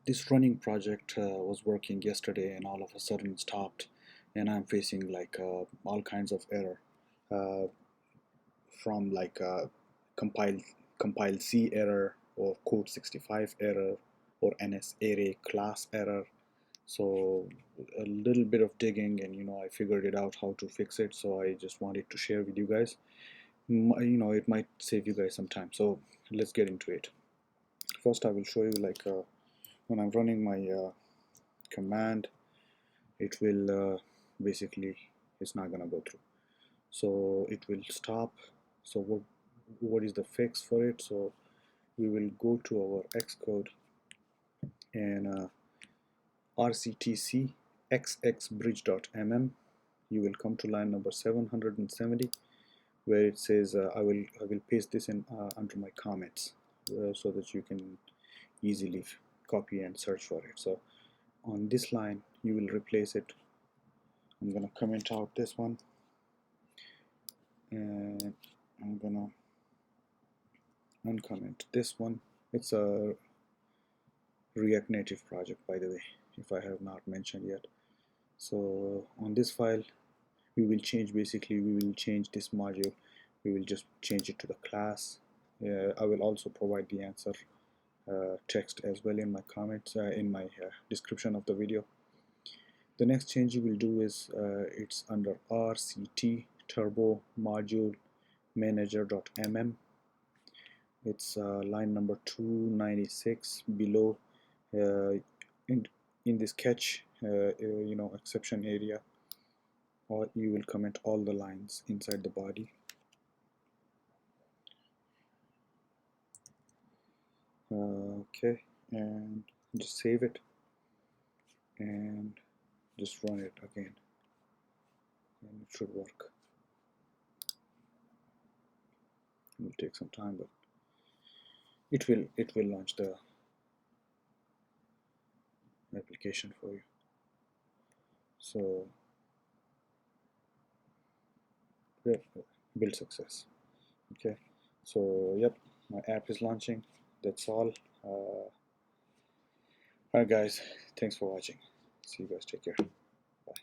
This running project was working yesterday and all of a sudden it stopped, and I'm facing like all kinds of error from like compile C error or code 65 error or NSArray Class error. So a little bit of digging, and I figured it out how to fix it, so I just wanted to share with you guys. It might save you guys some time, so let's get into it. First I will show you like when I'm running my command, it will basically it's not gonna go through, so it will stop. So what is the fix for it? So we will go to our Xcode and RCTCxxBridge.mm. You will come to line number 770 where it says I will paste this in under my comments so that you can easily copy and search for it. So on this line you will replace it. I'm gonna comment out this one, and I'm gonna uncomment this one. It's a React Native project, by the way, if I have not mentioned yet. So on this file we will change this module. We will just change it to the class. I will also provide the answer text as well in my comments, in my description of the video. The next change you will do is it's under RCTTurboModuleManager.mm. It's line number 296 below in this catch exception area, or you will comment all the lines inside the body. Okay, and just save it and just run it again, and it should work. It will take some time, but it will launch the application for you. So build success. Okay, so yep, my app is launching. That's all. Alright guys, thanks for watching. See you guys, take care.